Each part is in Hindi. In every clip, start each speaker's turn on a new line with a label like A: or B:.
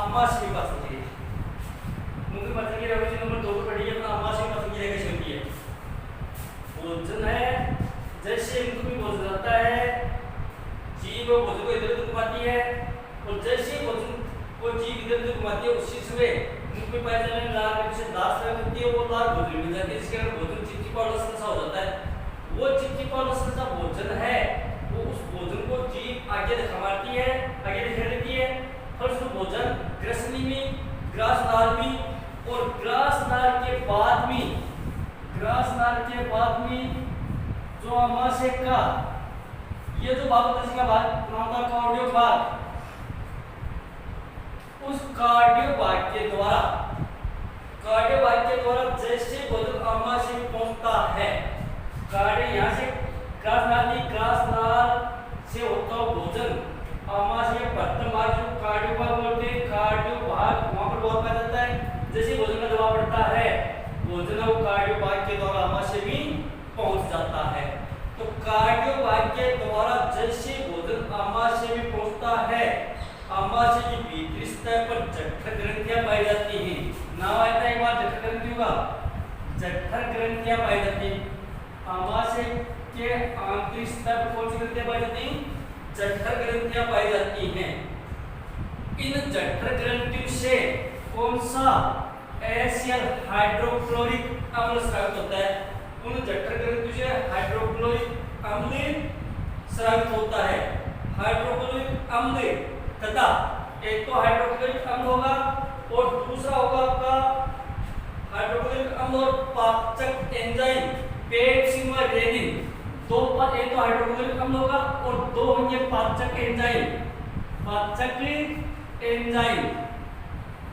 A: आमाशय पाचन क्रिया। मुख्य पाचन क्रिया नंबर 2 पर पढ़िए अपना आमाशय पाचन क्रिया कैसे होती है। भोजन है, जैसे मुख में भोजन आता है, जीभ भोजन को इधर उधर घुमाती है, और जैसे भोजन को जीभ इधर उधर घुमाती है उसी समय मुख में पाए जाने वाले लार से दांत स्राव होती है, वो लार भोजन में जाती है, जिसके कारण भोजन चिपचिपा और रसरसा हो जाता है। वो चिपचिपा और रसरसा भोजन है, वो उस भोजन को जीभ आगे दिखा मारती है, आगे दिखा देती है, और उस भोजन ग्रसनी में, ग्रासनाल में, और ग्रासनाल के बाद में जो आमाशय का ये जो भाग होता है इसका भाग नाम का कार्डियो भाग, उस कार्डियो भाग के द्वारा जैसे भोजन आमाशय में पहुंचता है, कार्डियो यहाँ से ग्रासनाल से होता हुआ भोजन आमाशय प्रथम भाग जो कार्डियो भाग बोलते हैं, कार्डियो भाग वहां पर बहुत पाया जाता है। जैसे भोजन का दबाव पड़ता है, भोजन वो कार्डियो भाग के द्वारा आमाशय में पहुंच जाता है। तो कार्डियो भाग के द्वारा जैसे भोजन आमाशय में पहुंचता है, आमाशय की भीतरी सतह पर जठर ग्रंथियां पाई जाती हैं। नाम आता है एक बार जठर ग्रंथियों का, जठर ग्रंथियां पाई जाती हैं। आमाशय के आंतरिक सतह पर कौन सी ग्रंथियां पाई जाती हैं? जठर ग्रंथियां पाई जाती हैं। इन जठर ग्रंथियों से कौन सा HCl हाइड्रोक्लोरिक अम्ल स्रावित होता है? उन जठर ग्रंथियों से हाइड्रोक्लोरिक अम्ल स्रावित होता है। हाइड्रोक्लोरिक अम्ल तथा एक तो हाइड्रोक्लोरिक अम्ल होगा और दूसरा होगा आपका हाइड्रोक्लोरिक अम्ल और पाचक एंजाइम पेप्सिन व रेनिन। दो पर एक तो हाइड्रोक्लोरिक अम्ल होगा और दो होंगे पाचक एंजाइम।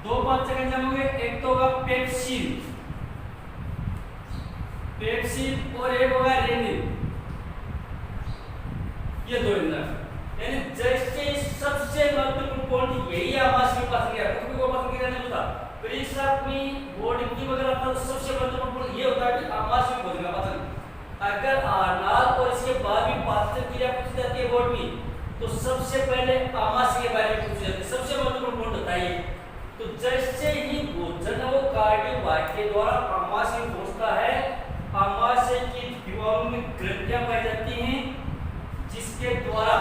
A: दो पाचक एंजाइम होंगे, एक तो होगा पेप्सिन और एक होगा रेनिन, ये दो एंजाइम। यानी जैसे सबसे महत्वपूर्ण पॉइंट यही आमाशय पाचन क्रिया है, क्योंकि वो पाचन क्रिया नहीं होता परीक्षा में बोर्ड की वगैरह आता है, तो सबसे महत्वपूर्ण पॉइंट ये होता है कि आमाशय भोजन का पाचन। अगर आनाल और इसके बाद भी पाचन क्रिया पूछी जाती है बोर्ड में, तो सबसे पहले आमाशय के बारे में पूछी जाती है, सबसे महत्वपूर्ण पॉइंट होता है। तो जैसे ही भोजन वो कार्डियो भाग के द्वारा आमाशय में पहुंचता है, आमाशय की दीवारों में ग्रंथियां पाई जाती हैं, जिसके द्वारा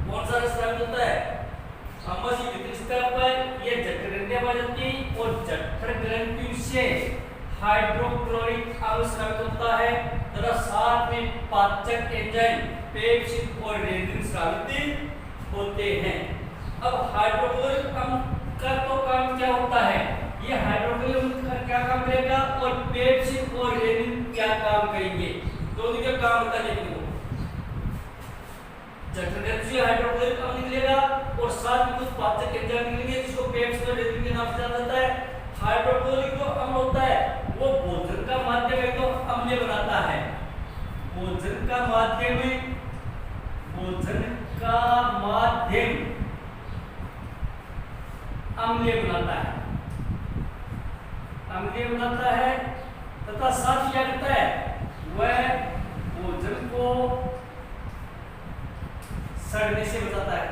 A: कौन सा स्रावित होता है? आमाशय की भीतरी सतह पर ये जठर ग्रंथियां पाई जाती हैं और जठर ग्रंथियों से हाइड्रोक्लोरिक अम्ल स्रावित होता है तथा साथ में पाचक एंजाइम पेप्सिन और रेनिन स्रावित होते हैं। अब हाइड्रोक्लोरिक अम्ल का तो काम क्या होता है? ये हाइड्रोक्लोरिक अम्ल का क्या काम करेगा और पेप्सिन और रेनिन क्या काम करेंगे? दोनों का काम होता है। जठर ग्रंथि से हाइड्रोक्लोरिक अम्ल निकलेगा और साथ में कुछ पाचक एंजाइम निकलेंगे, जिसको पेप्सिन और रेनिन के नाम से जाना जाता है। हाइड्रोक्लोरिक जो अम्ल होता है वो भोजन का माध्यम एक तो अम्लीय बनाता है, भोजन का माध्यम अम्लीय बनाता है तथा साथ ही क्या करता है? वह भोजन को सड़ने से बचाता है,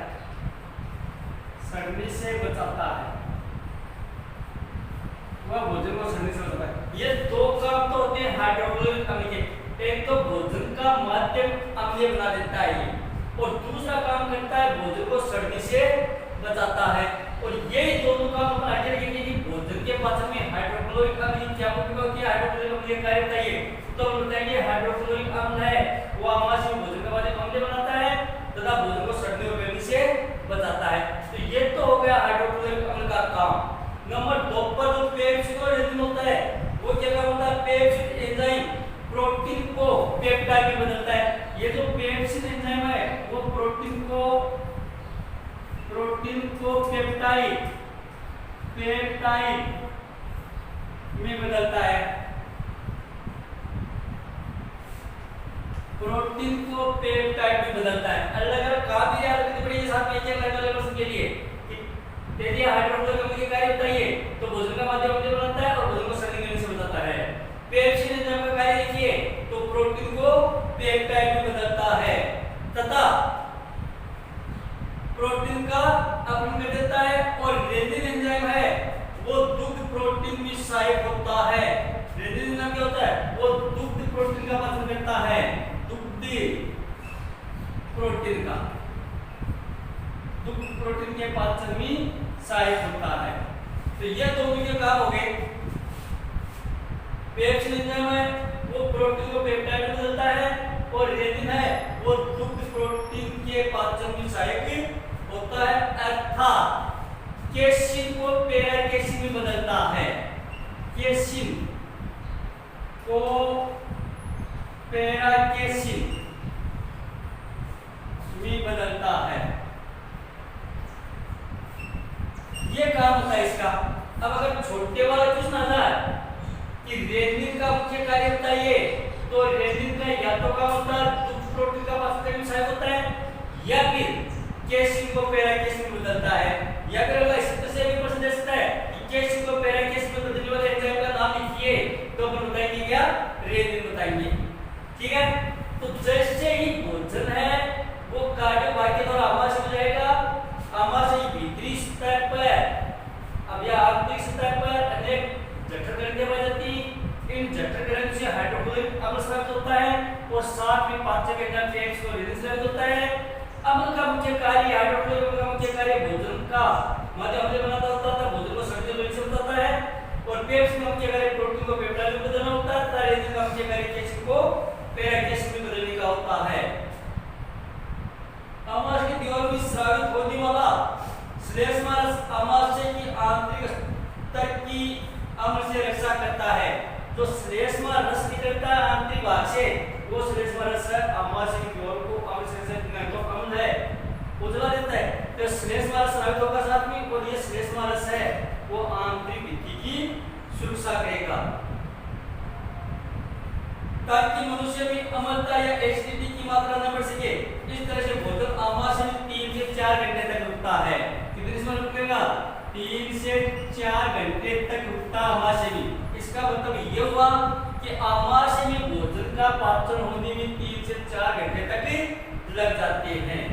A: वह भोजन को सड़ने से बचाता है। ये दो काम तो होते हैं हाइड्रोक्लोरिक अम्ल के। एक तो भोजन का माध्यम अम्लीय बना देता है ये, और दूसरा काम करता है भोजन को सड़ने से बचाता है। और यही दोनों काम अपन आगे रखेंगे कि भोजन के पाचन में हाइड्रोक्लोरिक अम्ल क्या भूमिका होती है, हाइड्रोक्लोरिक अम्ल का कार्य बताइए। तो हम बताएंगे हाइड्रोक्लोरिक अम्ल है वो आमाशय में भोजन का माध्यम अम्लीय बनाता है तथा भोजन को सड़ने और गलने से बचाता है। तो ये तो हो गया हाइड्रोक्लोरिक अम्ल का काम। नंबर 2 पर जो पेप्सिन और रेनिन होता है वो क्या काम होता है? पेप्सिन एंजाइम प्रोटीन को पेप्टाइड में बदलता है। ये जो पेप्सिन एंजाइम है वो प्रोटीन को पेप्टाइड में बदलता है। प्रोटीन को पेप्टाइड में बदलता है। अलग अलग काम भी याद रखनी पड़ेगी साथ में, एक अलग अलग के लिए। यदि हाइड्रोक्लोरिक अम्ल के कार्य बताइए तो भोजन का माध्यम अम्लीय बनाता है और भोजन को सड़ने गलने से बचाता है। पेप्सिन एंजाइम का कार्य देखिए तो प्रोटीन को पेप्टाइड में बदलता है तथा प्रोटीन का अपघटन कर देता है, और रेनिन सहायक होता है। तो ये दोनों के काम हो गए। पेप्सिन एंजाइम है वो प्रोटीन को पेप्टाइड में बदलता है, और रेनिन है वो दुग्ध प्रोटीन के पाचन में सहायक होता है, अर्थात केसिन को पैराकेसिन में बदलता है। केसिन को पैराकेसिन में बदलता है, ये काम होता है इसका। अब अगर छोटे वाला क्वेश्चन आ जाए कि रेनिन का मुख्य कार्य बताइए, तो रेनिन का या तो काम होता है दुग्ध प्रोटीन का पाचन में सहायक होता है, या फिर केसिन को पैराकेसिन में बदलता है, या फिर अगर इस तरह से भी प्रश्न दे सकता है कि केसिन को पैराकेसिन में बदलने वाले एंजाइम का नाम लिखिए, तो अपन बताएंगे क्या, रेनिन बताएंगे। ठीक है, तो जैसे ही भोजन है वो कार्डियोवाई के द्वारा आमाशय में जाएगा, आमाशय की भीतरी सतह पर अब या आंतरिक सतह पर अनेक जठर ग्रंथियां पाई जाती, इन जठर ग्रंथि से हाइड्रोक्लोरिक अम्ल स्रावित होता है, और साथ में पाचक एंजाइम फैट्स को रेनिन स्रावित होता है। अम्ल का मुख्य कार्य, हाइड्रोक्लोरिक अम्ल का मुख्य कार्य भोजन का माध्यम अम्ल बनाता होता है, भोजन को सड़े लोई से बताता है, और पेप्सिन का मुख्य कार्य प्रोटीन को पेप्टाइड में बदलना होता है, रेनिन का मुख्य कार्य केसिन को पैराकेसिन में बदलने का होता है। आमाशय की दीवार में स्रावित होने वाला श्लेष्मारस आमाशय की आंतरिक स्तर की अम्ल से रक्षा करता है। जो श्लेष्मारस निकलता है आंतरिक भाग से, वो श्लेष्मारस आमाशय की दीवार को अम्ल से रक्षा करने का अम्ल है, उजला देता है। तो श्लेष्मारस स्रावित होगा साथ में, और ये श्लेष्मारस है वो आंतरिक भित्ति की सुरक्षा करेगा, ताकि मनुष्य में अम्लता या एसिडिटी की मात्रा न बढ़ सके। इस तरह से भोजन आमाशय में 3 से 4 घंटे तक रुकता है। कितने समय रुकेगा? 3 से 4 घंटे तक रुकता आमाशय में। इसका मतलब ये हुआ कि आमाशय में भोजन का पाचन होने में 3 से 4 घंटे तक लग जाते हैं।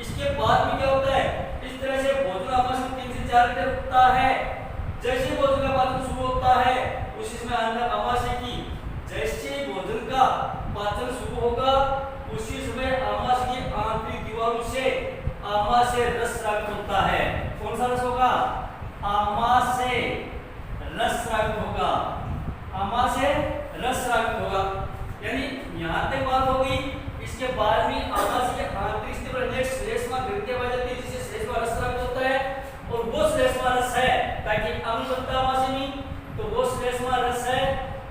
A: इसके बाद में क्या होता है? इस तरह से भोजन आमाशय में 3 से 4 घंटे रुकता है। जैसे भोजन का पाचन शुरू होता है, उसी समय अंदर आमाशय की जैसे ही भोजन का पाचन शुरू होगा, उसी समय आमाशय की आंतरिक दीवारों से आमाशय रस स्रावित होता है। कौन सा रस होगा? आमाशय रस स्रावित होगा, आमाशय रस स्रावित होगा। यानी यहाँ तक बात हो गई। इसके बाद में आमाशय के आंतरिक स्तर पर अनेक श्लेष्मा ग्रंथियां पाई जाती है, जिससे श्लेष्मा रस स्रावित होता है, और वो श्लेष्मा रस है ताकि अम्ल बनता है आमाशय में, तो वो श्लेष्मा रस है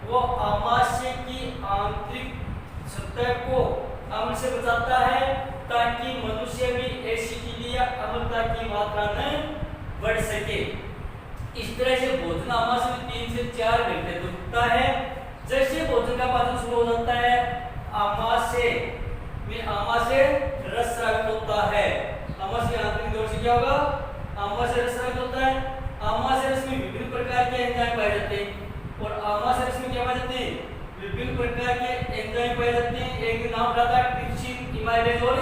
A: वो आमाशय की आंतरिक सतह को अम्ल से बचाता है, ताकि मनुष्य में एसिडिटी या अम्लता की मात्रा न बढ़ सके। इस तरह से भोजन आमाशय में 3 से 4 घंटे तक रुकता है। जैसे भोजन का पाचन शुरू हो जाता है, आमाशय रस स्रावित होता है। आमाशय आंतरिक दीवार से क्या होगा? आमाशय रस स्रावित होता है। आमाशय रस में विभिन्न प्रकार के एंजाइम पाए जाते हैं, और आमाशय रस में क्या पाए जाते हैं? विभिन्न प्रकार के एंजाइम पाए जाते हैं। एक नाम रहा था ट्रिप्सिन, इमाइलेज और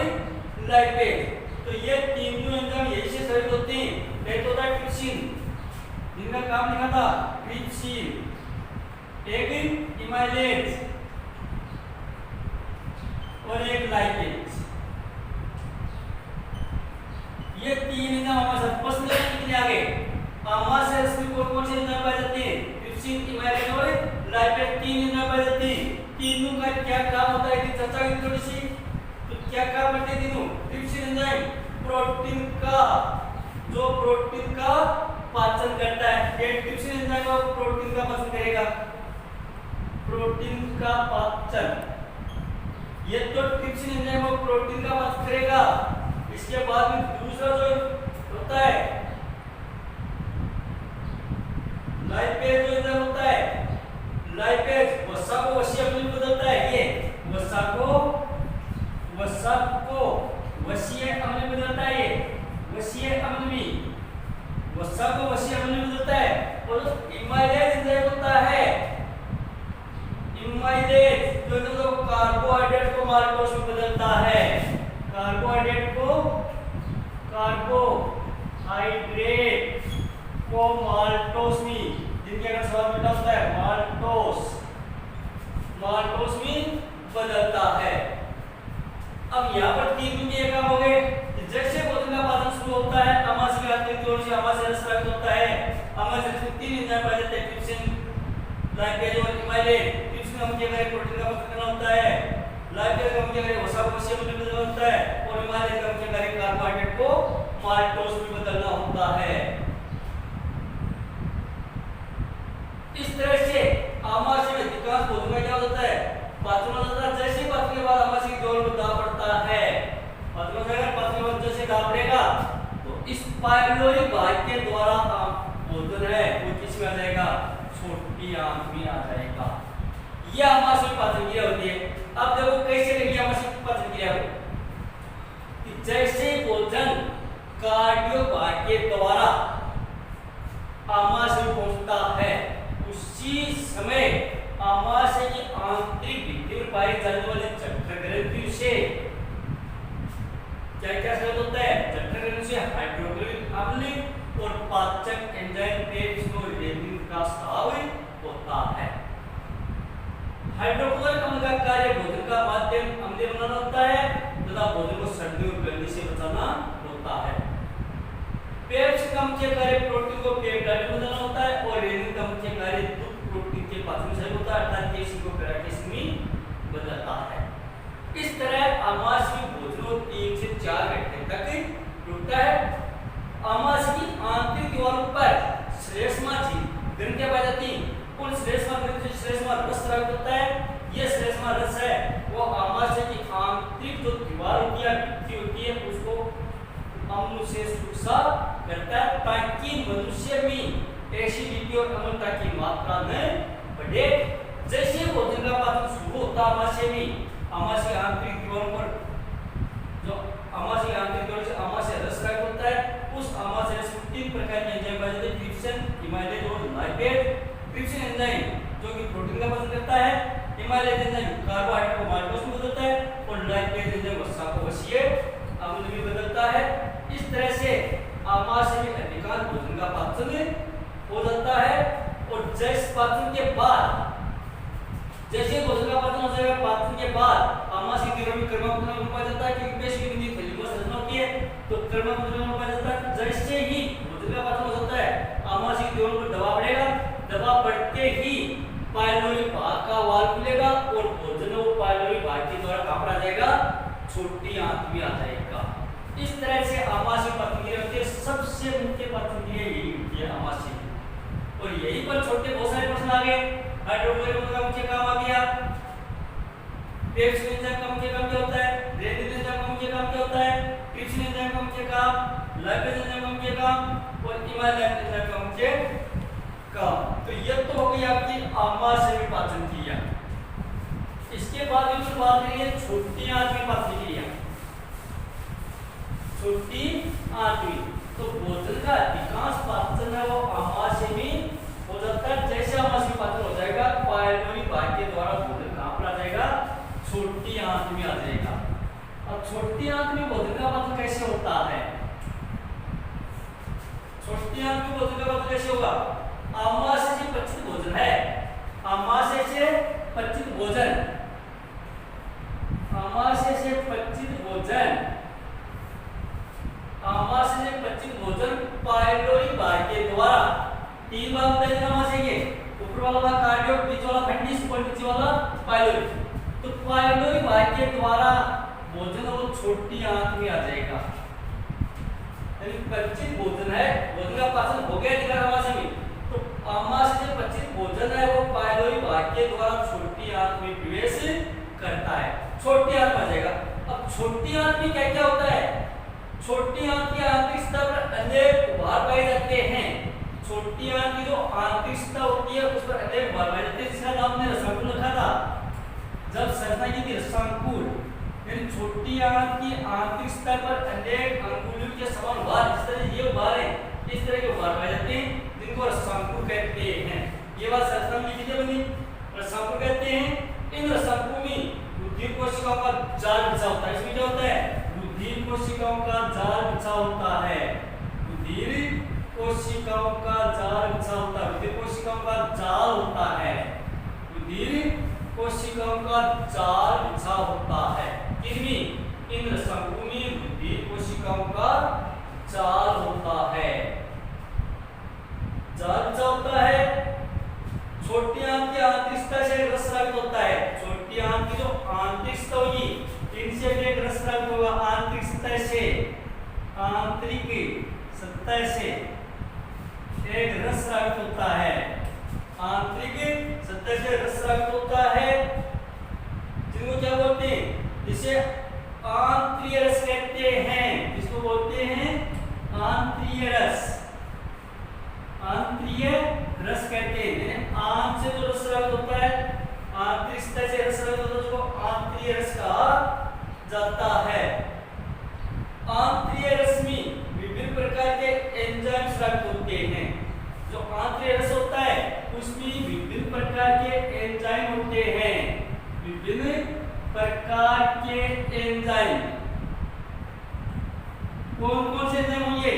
A: लाइपेज। तो ये तीनों एंजाइम यही से स्रावित होते हैं। एक होता है ट्रिप्सिन, जिनका काम लिखा था ट्रिप्सिन, एक इमाइलेज और एक लाइपेज। ये तीन एंजाइम आमाशय पसंद कितने आ गए? आमाशय रस में कौन से एंजाइम पाए जाते हैं? ट्रिप्सिन, इमाइलेज और लाइपेज, 3 एंजाइम पाए जाते हैं। तीनों का क्या काम होता है कि चर्चा की थोड़ी सी। तो क्या काम करते हैं तीनों? ट्रिप्सिन एंजाइम प्रोटीन का पाचन करता है। ये ट्रिप्सिन एंजाइम प्रोटीन का पाचन करेगा, प्रोटीन का पाचन। ये तो ट्रिप्सिन एंजाइम प्रोटीन का पाचन करेगा। इसके बाद में दूसरा जो होता है लाइपेज, जो एंजाइम होता है लाइपेज, वसा को वसीय अम्ल में बदलता है। ये वसा को वसीय अम्ल में बदलता है। ये वसीय अम्ल में वसा को वसीय अम्ल में बदलता है। और इमाइलेज एंजाइम होता है, इमाइलेज जो कार्बोहाइड्रेट को माल्टोस में बदलता है। कार्बोहाइड्रेट को माल्टोस में, जिनके अगर स्वाद मीठा होता है, माल्टोस में बदलता है। अब यहाँ पर तीन काम हो गए। जैसे भोजन का पाचन शुरू होता है, आमाशय के आंतरिक जोड़ से आमाशय रस स्रावित होता है। आमाशय रस में 3 एंजाइम पाए जाते हैं, ट्रिप्सिन, लाइपेज और इमाइलेज। ट्रिप्सिन का मुख्य कार्य प्रोटीन का पत्थर करना होता है, लाइपेज का मुख्य कार्य वसा को वसीय में बदलना होता है और इमाइलेज का मुख्य कार्य कार्बोहाइड्रेट को माल्टोज में बदलना होता है। इस तरह से आमाशय में अधिकांश भोजन का क्या होता है, पाचन हो जाता है। जैसे पाचन के बाद आमाशय की जोड़ में दाब पड़ता है, मतलब अगर पाचन के बाद जैसे दाब पड़ेगा तो इस पाइलोरी भाग के द्वारा भोजन है वो किस में आ जाएगा, छोटी आंत में आ जाएगा। यह आमाशय की पाचन क्रिया होती है। अब देखो कैसे लगी आमाशय की पाचन क्रिया को, कि जैसे भोजन कार्डियो भाग के द्वारा आमाशय में पहुंचता है उसी समय आमाशय की आंतरिक भित्ति में पाई जाने वाली जठरग्रंथि से क्या क्या स्रावित होता है, जठरग्रंथि से हाइड्रोक्लोरिक अम्ल और पाचक एंजाइम पेप्स और रेनिन का स्राव होता है। हाइड्रोक्लोरिक अम्ल का कार्य भोजन का माध्यम अम्लीय बनाना होता है तथा भोजन को सड़ने और गलने से बचाना होता है। पेप्स का मुख्य कार्य प्रोटीन को पेप्टाइड में बदलना होता है और रेनिन का मुख्य कार्य दुग्ध प्रोटीन के पाचन में सहायक होता है अर्थात केशिन को पेराकेशिन में बदलता है। इस तरह आमाशय भोजन 3 से 4 घंटे तक रुकता है। आमाशय की आंतरिक दीवारों पर श्लेष्मा ग्रंथियां पाई जाती हैं। उन श्लेष्मा ग्रंथि से श्लेष्मा रस स्रावित होता है। यह श्लेष्मा रस है वो आमाशय की आंतरिक जो दीवार होती है, भित्ति होती है, उसको अम्ल से सुरक्षा करता है ताकि मनुष्य में एसिडिटी और अम्लता की मात्रा न बढ़े। जैसे भोजन का पाचन शुरू होता है आमाशय में, आमाशय आंतरिक दीवारों पर जो आमाशय आंतरिक दीवार से आमाशय रस स्रावित होता है, उस आमाशय रस में 3 प्रकार के एंजाइम पाए जाते हैं, ट्रिप्सिन, इमाइलेज और लाइपेज। ट्रिप्सिन एंजाइम जो कि प्रोटीन का पाचन करता है, इमाइलेज एंजाइम कार्बोहाइड्रेट को माल्टोज में बदलता है और लाइपेज एंजाइम वसा को वसीय अम्ल में बदलता है। इस तरह से आमाशय में अधिकांश भोजन का पाचन हो जाता है और जैसे पाचन के बाद जैसे भोजन का पाचन हो जाएगा, पाचन के बाद आमाशय की में कर्मकुंडल पाया जाता है क्योंकि पेशी की थैली में संरचना होती है तो कर्मकुंडल पाया जाता है। जैसे ही भोजन का पाचन हो जाता है आमाशय की दीवार पर दबाव बढ़ेगा, दबाव बढ़ते ही पाइलोरी भाग का वाल खुलेगा और भोजन वो पाइलोरी भाग के द्वारा कहां पर आ जाएगा, छोटी आंत में आ जाएगा। इस तरह से आमाशय पाचन क्रिया होती है। सबसे मुख्य पाचन क्रिया यही होती है आमाशय और यही पर छोटे बहुत सारे प्रश्न आ गए। हाइड्रोक्लोरिक अम्ल का मुख्य काम आ गया, पेप्स एंजाइम का मुख्य काम क्या होता है, रेनिन एंजाइम का मुख्य काम क्या होता है, ट्रिप्सिन एंजाइम का मुख्य काम, लाइपेज एंजाइम का मुख्य काम और इमाइलेज एंजाइम का मुख्य काम। तो यह तो हो गई आपकी आमाशय में पाचन क्रिया। इसके बाद हम बात करेंगे छोटी आंत में पाचन क्रिया। छोटी आंत में तो भोजन का अधिकांश पाचन है वो आमाशय में हो जाता है। जैसे आमाशय पाचन हो जाएगा पाइलोरी भाग के द्वारा भोजन कहां पर आ जाएगा, छोटी आंत में आ जाएगा। अब छोटी आंत में भोजन का पाचन कैसे होता है, छोटी आंत में भोजन का पाचन कैसे होगा, आमाशय से पचित भोजन है, आमाशय से पचित भोजन, आमाशय से पचित भोजन, आमाशय से पचित भोजन पाइलोरी भाग के द्वारा 3 भाग होता है आमाशय के, ऊपर वाला भाग कार्डियो, बीच वाला फंडिस, ऊपर नीचे वाला पाइलोरी। तो पाइलोरी भाग के द्वारा भोजन वो छोटी आंत में आ जाएगा। यानी पचित भोजन है, भोजन का पाचन हो गया अधिकांश आमाशय में, तो आमाशय से पचित भोजन है वो पाइलोरी भाग के द्वारा छोटी आंत में प्रवेश करता है, छोटी आंत में आ जाएगा। अब छोटी आंत में क्या क्या होता है, छोटी आंत के आंतरिक सतह पर अनेक उभार पाए जाते हैं। छोटी आंत की जो आंतरिक सतह होती है उस पर अनेक उभार पाए जाते हैं, जिसका नाम हमने रसांकुल रखा था जब संरचना की थी, रसांकुल। यानी छोटी आंत की आंतरिक सतह पर अनेक अंकुलियों के समान उभार, जिस तरह ये उभार है इस तरह के उभार पाए जाते हैं जिनको रसांकुल कहते हैं। ये बात संरचना में कितने बनी, रसांकुल कहते हैं। इन रसांकुल में रुधिर कोशिकाओं का जाल बिछा होता है। इसमें क्या होता है, रुधिर कोशिकाओं का जाल बिछा होता है, रुधिर कोशिकाओं का जाल बिछा होता है, रुधिर कोशिकाओं का जाल होता है, रुधिर कोशिकाओं का जाल बिछा होता है। किसमें, इन रसांकुल में रुधिर कोशिकाओं का छोटी आंत की आंतरिक सतह से रस स्रावित होता है। छोटी आंत की जो आंतरिक सतह होगी इनसे भी एक रस स्रावित होगा। आंतरिक सतह से एक रस स्रावित होता है। आंतरिक सतह से रस स्रावित होता है जिसको क्या बोलते हैं, जिसे आंतरीय रस कहते हैं। इसको बोलते हैं आंतरीय रस। आंतरीय रस कहते हैं। आंत से जो रस स्रावित होता है, आंतरिक सतह से रस स्रावित होता है, उसको आंतरीय रस कहा जाता है। आंतरीय रस में विभिन्न प्रकार के एंजाइम स्रावित होते हैं। जो आंतरीय रस होता है उसमें विभिन्न प्रकार के एंजाइम होते हैं। विभिन्न प्रकार के एंजाइम कौन कौन से एंजाइम होंगे?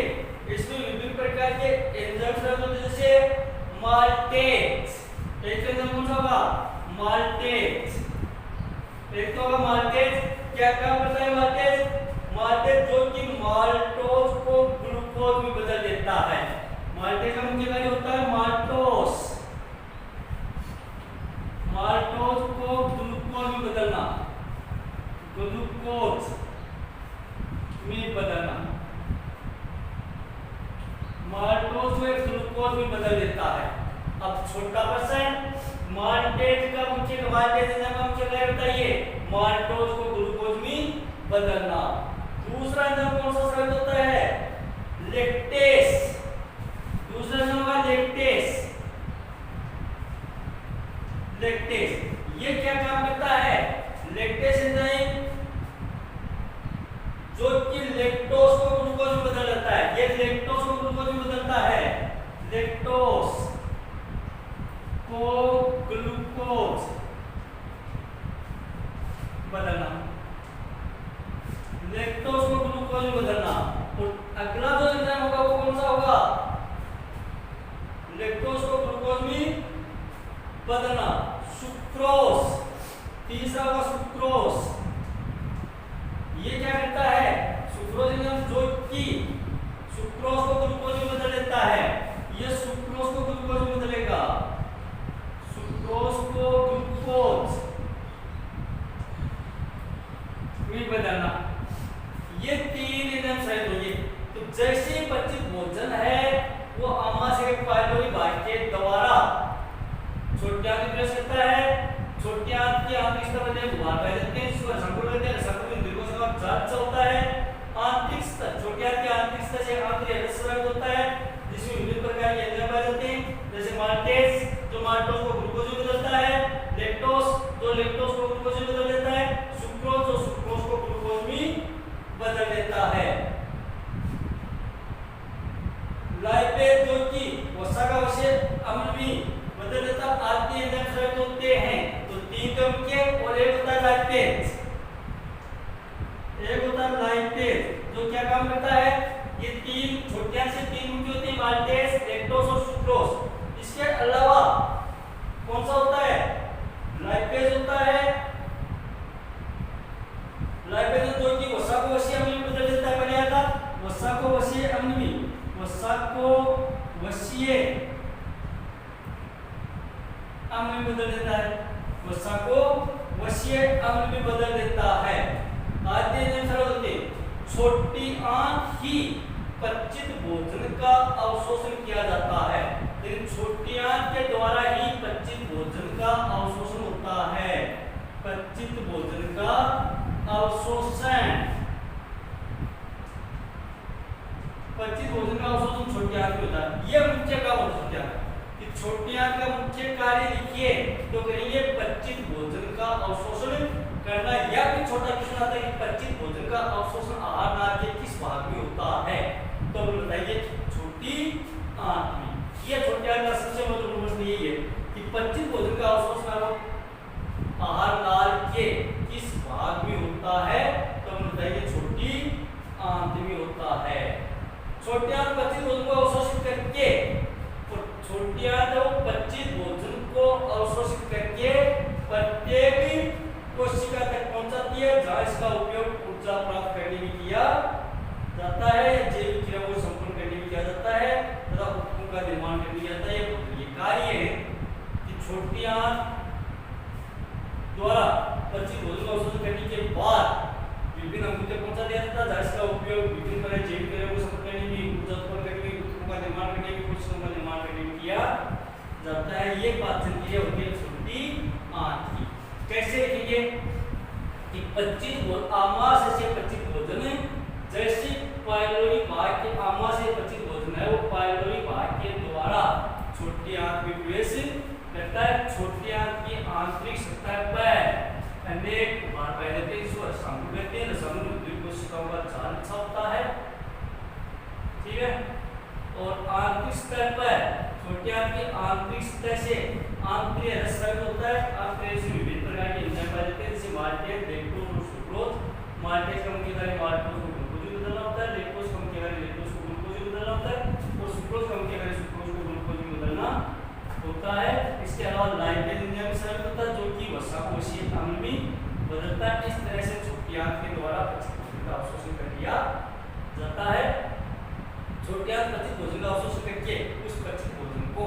A: इसमें विभिन्न प्रकार के एंजाइम स्रावित होते हैं, जैसे माल्टेज। एक एंजाइम कौन सा होगा? माल्टेज। एक तो होगा माल्टेज। क्या काम करता है माल्टेज? माल्टेज जो कि माल्टोज को ग्लूकोज में बदल देता है। माल्टेज का मुख्य कार्य होता है माल्टोज को ग्लूकोज में बदलना। ग्लूकोज में बदलना। माल्टोज को एक ग्लूकोज में बदल देता है। अब छोटा पर्सन माल्टेज का मुख्य कार्य बताइए, माल्टोज को ग्लूकोज में बदलना। दूसरा एंजाइम कौन सा स्रावित होता है? लैक्टेस। दूसरा एंजाइम होगा लैक्टेस। ये क्या काम करता है? लैक्टेस एंजाइम जो कि लैक्टोज को ग्लूकोज में बदल देता है। ये लैक्टोज को ग्लूकोज में बदलता है। लैक्टोज को ग्लूकोज बदलना। लैक्टोज को ग्लूकोज में बदलना। और अगला जो एंजाइम होगा वो कौन सा होगा? लैक्टोज को ग्लूकोज में बदलना। सुक्रोज। तीसरा होगा सुक्रोज। ये क्या करता है? सुक्रोज एंजाइम जो कि सुक्रोज को ग्लूकोज में बदल देता है। ये सुक्रोज को ग्लूकोज में बदलेगा। सुक्रोज को ग्लूकोज में बदलना। ये तीन एंजाइम स्रावित होंगे। तो जैसे ही पचित भोजन है वो आमाशय के पाइलोरी भाग के द्वारा छोटी आंत में प्रवेश करता है। छोटी आंत की आंतरिक सतह पर गुहार पाए जाते हैं, जिसको रसाकुल कहते हैं। रसाकुल में दीर्घों का जांच चलता है। आंतरिक सतह, छोटी आंत की आंतरिक सतह से आंतरिक रस स्रावित होता है, जिसमें विभिन्न प्रकार के एंजाइम पाए जाते हैं, जैसे माल्टेज जो माल्टोज को ग्लूकोज में बदलता है, लैक्टोज जो लैक्टोज को ग्लूकोज में बदल देता है, सुक्रोज जो सुक्रोज को ग्लूकोज में बदल देता है। लाइपेज जो कि वसा का वश्य अम्ल में बदल देता आदि एंजाइम स्रावित होते हैं। तो तीन तो मुख्य और एक होता है लाइपेज। एक होता है लाइपेज जो क्या काम करता है? ये तीन छोटे से तीन मुख्य होते हैं, माल्टेज, लैक्टोज और सुक्रोज। इसके अलावा कौन सा होता है? लाइपेज होता है। लाइपेज जो कि वसा को वसीय अम्ल में बदल देता है। पहले आता वसा को वसीय अम्ल में, वसा को वसीय अम्ल में बदल देता है। वसा को वसीय अम्ल में बदल देता है। आद्य एंजाइम स्रावित होते हैं। छोटी आंत ही पचित भोजन का अवशोषण किया जाता है। लेकिन छोटी आंत के द्वारा ही पचित भोजन का अवशोषण होता है। पचित भोजन का अवशोषण, पचित भोजन का अवशोषण छोटी आंत में होता है। यह मुख्य काम होता है कि छोटी आंत का मुख्य कार्य लिखिए तो करेंगे पचित भोजन का अवशोषण करना। या फिर छोटा क्वेश्चन आता है कि पचित भोजन का अवशोषण आहार नाल के किस भाग में होता है? तो बताइए छोटी आंत में। यह छोटी आंत का सबसे महत्वपूर्ण प्रश्न यही है कि पचित भोजन का अवशोषण आहार नाल के किस भाग में होता है? तो बताइए छोटी आंत में होता है। छोटी आंत पचित भोजन को अवशोषित करके, छोटी आंत पचित भोजन को अवशोषित करके प्रत्येक कोशिका तक पहुंचाती है, जहां इसका उपयोग ऊर्जा प्राप्त करने में किया जाता है, जैविक क्रिया को संपन्न करने में किया जाता है तथा उत्पादों का निर्माण करने में किया जाता है। ये कार्य है कि छोटी आंत द्वारा पचित भोजन का अवशोषण करने के बाद विभिन्न अंगों तक पहुंचा दिया जाता है, जिसका उपयोग विभिन्न प्रकार जैविक क्रियाओं को सफल करने में, ऊर्जा उत्पन्न करने में, उत्तकों का निर्माण करने में, कोशिकाओं का निर्माण करने में किया जाता है। ये पाचन क्रिया होती है छोटी आंत की। कैसे लिखेंगे कि 25 आमाशय से पचित भोजन, जैसे पाइलोरी भाग के आमाशय पचित भोजन है वो पाइलोरी भाग के द्वारा छोटी आंत में प्रवेश करता है। छोटी आंत की आंतरिक सतह पर अनेक भार पाए जाते हैं, इसको रसांग कहते हैं। रसांग में द्वितीय कोशिकाओं का जाल अच्छा होता है, ठीक है। और आंतरिक सतह पर छोटी आंत की आंतरिक सतह से आंतरिक रस रक्त होता है। आंतरिक से विभिन्न प्रकार के एंजाइम पाए जाते हैं, जैसे माल्टेज, लैक्टोज और सुक्रोज। माल्टेज का मुख्य कार्य माल्टोज को ग्लूकोज में बदलना होता है, लैक्टोज का मुख्य कार्य लैक्टोज को ग्लूकोज में बदलना होता है और सुक्रोज का मुख्य कार्य सुक्रोज को ग्लूकोज में बदलना होता है। इसके अलावा लाइपेज एंजाइम में शामिल होता है जो कि वसा कोशीय अम्ल में बदलता है। इस तरह से छोटी आंत के द्वारा पचित भोजन का अवशोषण कर लिया जाता है। छोटी आंत पचित भोजन का अवशोषण करके उस पचित भोजन को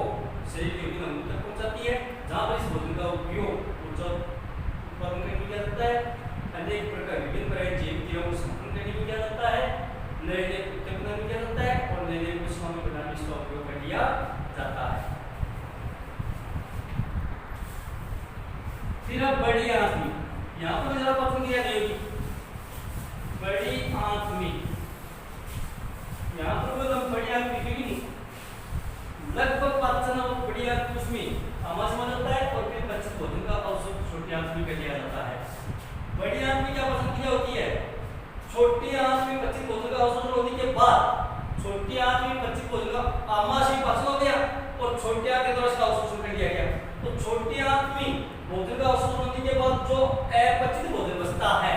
A: शरीर के विभिन्न अंगों तक पहुंचाती है, जहां पर इस भोजन का उपयोग ऊर्जा उत्पादन करने में किया जाता है, अनेक प्रकार विभिन्न प्रकार के जैविक क्रियाओं को संपन्न करने में किया जाता है, नए नए उत्तक बनाने में किया जाता है और नए नए कोशिकाओं में बनाने में इसका उपयोग कर लिया जाता है। फिर अब बड़ी आंत में, यहाँ पर जरा पाचन क्रिया देगी बड़ी आंत में। यहाँ पर हम बड़ी आंत लिखेंगे, लगभग पाचन और बड़ी आंत उसमें आमाशय में जाता है और फिर पचित भोजन का अवशोषण छोटी आंत में कर लिया जाता है। बड़ी आंत में क्या पाचन क्रिया होती है? छोटी आंत में पचित भोजन का अवशोषण होने के बाद छोटी आंत में पचित भोजन का आमाशय पाचन हो गया और छोटी आंत के द्वारा इसका अवशोषण कर लिया गया। तो छोटी आंत में भोजन का अवशोषण होने के बाद जो अपचित भोजन बचता है,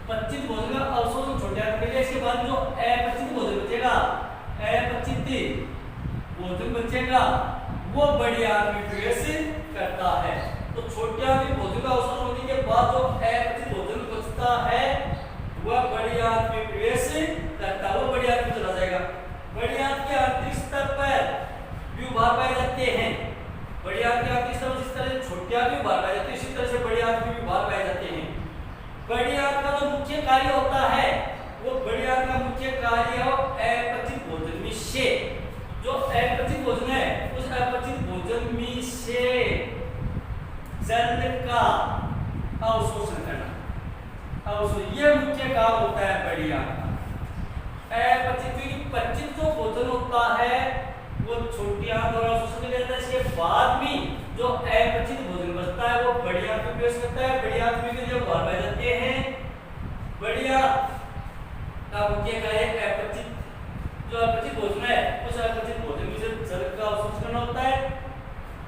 A: पचित भोजन का अवशोषण छोटे आंत के लिए, इसके बाद जो अपचित भोजन बचेगा, अपचित भोजन बचेगा वो बड़ी आंत में प्रवेश करता है। तो छोटी आंत में भोजन का अवशोषण होने के बाद जो अपचित भोजन बचता है वह बड़ी आंत में प्रवेश करता है, वो बड़ी आंत में चला जाएगा। बड़ी आंत के आंतरिक सतह पर भार पाए जाते हैं। बड़ी आंत के आंतरिक सतह जिस तरह से छोटी आंत में भार पाए जाते हैं इसी तरह से बड़ी आंत में भी भार पाए जाते हैं। बड़ी आंत का जो मुख्य कार्य होता है वो बड़ी आंत का मुख्य कार्य है अपचित भोजन में से, जो अपचित भोजन है उस अपचित भोजन में से जल का अवशोषण करना। अवशोषण ये मुख्य काम होता है बड़ी आंत का। अपचित पचित जो भोजन होता है वो छोटी आंत द्वारा अवशोषण किया जाता है। इसके बाद में जो अपचित भोजन बचता है वो बड़ी आंत में प्रवेश करता है। बड़ी आंत में जब भार पाए जाते हैं, बड़ी आंत का मुख्य कार्य अपचित जो अपचित भोजन है उस अपचित भोजन में से जल का अवशोषण करना होता है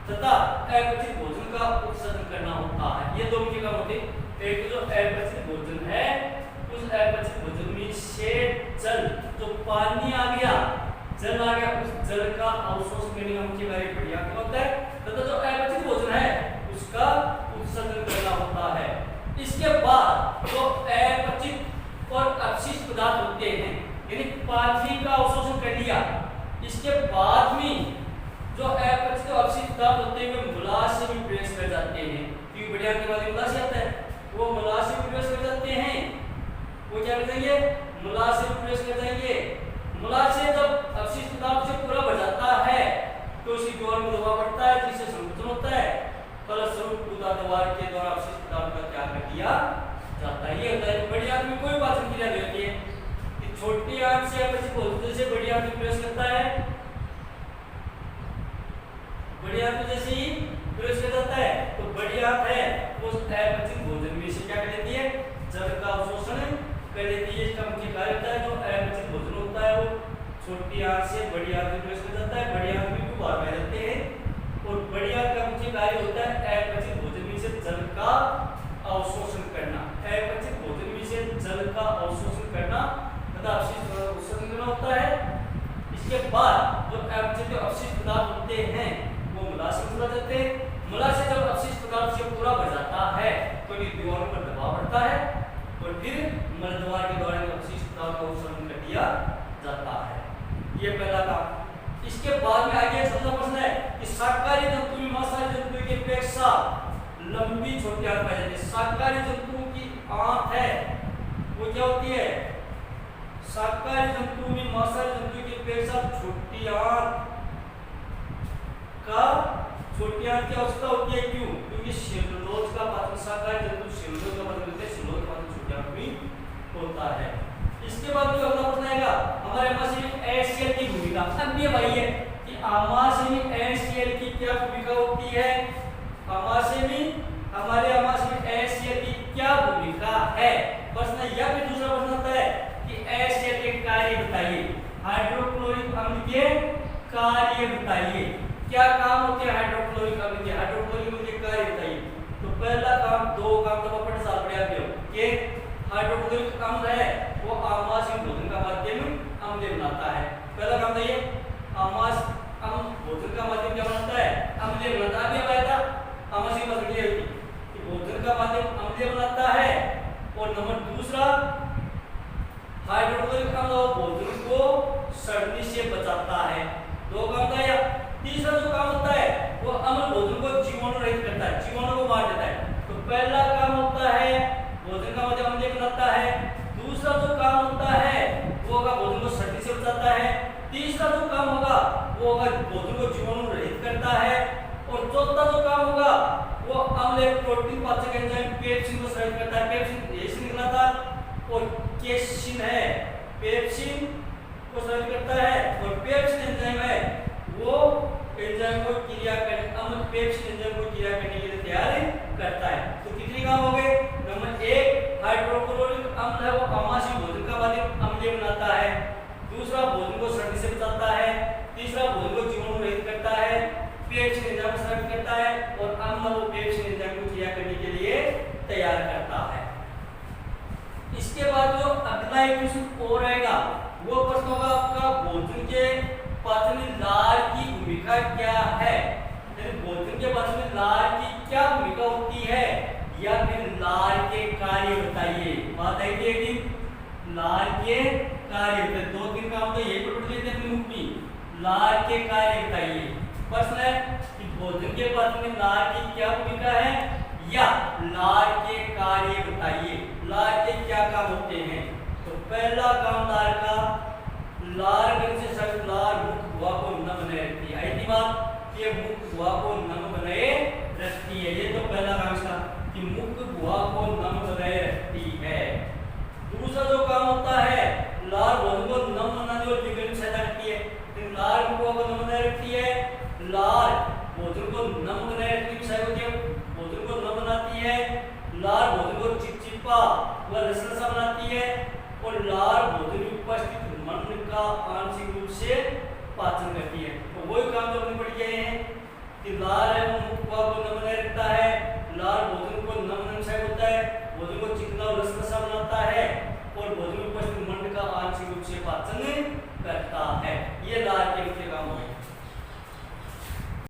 A: तथा अपचित भोजन का उत्सर्जन करना होता है। ये दो मुख्य काम होते हैं। एक जो अपचित भोजन है उस अपचित भोजन में से जल जो पानी आ गया, जल आ गया, उस जल का अवशोषण करने का मुख्य कार्य बड़ी आंत में होता है तथा जो अपचित भोजन है उसका उत्सर्जन करना होता है। इसके बाद जो अपचित और अपशिष्ट पदार्थ होते हैं, यानी पानी का अवशोषण कर लिया, इसके बाद में जो अपचित और अपशिष्ट पदार्थ होते हैं वे मूलाशय में प्रवेश कर जाते हैं। क्योंकि बड़ी आंत के बाद मूलाशय आता है, वो मूलाशय में प्रवेश कर जाते हैं। वो क्या कर जाएंगे? मूलाशय में प्रवेश कर जाएंगे। मूलाशय जब अपशिष्ट पदार्थ से पूरा भर जाता है तो उसी द्वार में दबाव पड़ता है जिससे संकुचन होता है। फलस्वरूप पूरा द्वार के द्वारा अपशिष्ट पदार्थ का त्याग कर दिया जाता है। ये होता है बड़ी आंत में कोई पाचन क्रिया नहीं होती है कि छोटी आंत से अपशिष्ट भोजन से बड़ी आंत में प्रवेश करता है, बड़ी आंत में जैसे ही प्रवेश कर जाता है तो बड़ी आंत है उस अपचित भोजन में से क्या कर देती है? जल का अवशोषण कर देती है। इसका मुख्य कार्य होता है जो अपचित भोजन होता है वो छोटी आंत से बड़ी आंत में प्रवेश कर जाता है। बड़ी आंत में भार पाए जाते हैं और बड़ी आंत का मुख्य कार्य होता है अपचित भोजन में से जल का अवशोषण करना। अपचित भोजन में से जल का अवशोषण करना तथा अपशिष्ट का उत्सर्जन करना होता है। इसके बाद जो अपचित अपशिष्ट पदार्थ होते हैं वो मूलाशय में चला जाते हैं। मूलाशय जब अपशिष्ट पदार्थ से पूरा भर जाता है तो दीवारों पर दबाव पड़ता है और फिर मलद्वार के द्वारा अपशिष्ट पदार्थ का उत्सर्जन कर दिया जाता है। ये पहला काम। इसके बाद में आगे चौथा प्रश्न है कि शाकाहारी लंबी छोटी आंत पाई जाती है। शाकाहारी जंतुओं की आंत है वो क्या होती है? शाकाहारी जंतुओं में मांसाहारी जंतुओं की अपेक्षा छोटी आंत की आवश्यकता होती है। क्यों? क्योंकि सेलुलोज का पाचन, शाकाहारी जंतु सेलुलोज का पाचन करते हैं, सेलुलोज का पाचन छोटी आंत में होता है। इसके बाद जो अगला प्रश्न आएगा हमारे आमाशय में HCl की भूमिका। अब ये भाई है कि आमाशय में HCl की क्या भूमिका होती है? आमाशय में हमारे आमाशय में HCl की क्या भूमिका है? प्रश्न या फिर दूसरा प्रश्न आता है कि HCl के कार्य बताइए। हाइड्रोक्लोरिक अम्ल के कार्य बताइए। क्या काम होते हैं हाइड्रोक्लोरिक अम्ल के? हाइड्रोक्लोरिक अम्ल के कार्य बताइए। तो पहला काम, दो काम तो पढ़ साल पढ़े आप कि हाइड्रोक्लोरिक अम्ल है वो आमाशय भोजन का माध्यम अम्ल बनाता है। पहला काम बताइए, आमाशय भोजन का माध्यम क्या बनाता है? अम्ल बनाता है। अभी आया था आमाशय में ये होती कि भोजन का माध्यम अम्ल बनाता है। और नंबर दूसरा, हाइड्रोक्लोरिक अम्ल भोजन को सड़ने से बचाता है। दो काम था। या तीसरा जो काम होता है वो अम्ल भोजन को जीवाणु रहित करता है, जीवाणु को मार देता है। तो पहला काम होता है भोजन का माध्यम अम्ल बनाता है। दूसरा जो काम होता है वो होगा भोजन को सड़ने से बचाता है। तीसरा जो काम होगा वो होगा भोजन को जीवाणु रहित करता है। और चौथा जो काम होगा वो अम्ल प्रोटीन पाचक एंजाइम पेप्सिन को स्रावित करता है। पेप्सिन ये से निकला था और केसिन है, पेप्सिन को स्रावित करता है। और पेप्सिन एंजाइम है वो एंजाइम को क्रिया करने, अम्ल पेप्सिन एंजाइम को क्रिया करने के लिए तैयार करता है। तो कितने काम हो गए? नंबर 1 हाइड्रोक्लोरिक अम्ल है वो आमाशय भोजन का माध्यम अम्ल बनाता है। दूसरा भोजन को सड़ने से बचाता है। तीसरा भोजन को जीवाणु रहित करता है। पेप्सिन एंजाइम को स्रावित करता है और अम्ल वो पेप्सिन एंजाइम को क्रिया करने के लिए तैयार करता है। इसके बाद जो अगला एक प्रश्न और आएगा वो प्रश्न होगा आपका भोजन के पाचन में लार की भूमिका क्या है? भोजन के पाचन में लार की क्या भूमिका होती है या फिर लार के कार्य बताइए। बात आई थी एक दिन लार के कार्य होते हैं। 2-3 काम तो यही पढ़ लेते हैं अपनी बुक में। लार के कार्य बताइए। प्रश्न है कि भोजन के पाचन में लार की क्या भूमिका है या लार के कार्य बताइए। लार के क्या काम होते हैं? तो पहला काम लार का, लार से सब लार मुख गुहा को नम बनाए रखती है। आई थी बात कि मुख गुहा को नम बनाए रखती है। ये तो पहला काम इसका कि मुख गुहा को नम बनाए रखती है। दूसरा जो काम होता है लार भोजन को नम बनाने और पिघलने में सहायता करती है। तो लार मुख गुहा को नम बनाए रखती है। लार भोजन को नम बनाए रखने में सहायक होती है, भोजन को नम बनाती है। लार भोजन को चिपचिपा व रसरसा बनाती है। और लार भोजन में उपस्थित मंड का आंशिक रूप से पाचन करती है। तो वही काम जो हमने पढ़ गए हैं कि लार है वो मुख गुहा को नम बनाए रखता है। लार भोजन को नम बनाने में सहायक होता है, भोजन को चिकना और रसरसा बनाता है और भोजन में उपस्थित मंड का आंशिक रूप से पाचन करता है। ये लार के मुख्य काम होते हैं।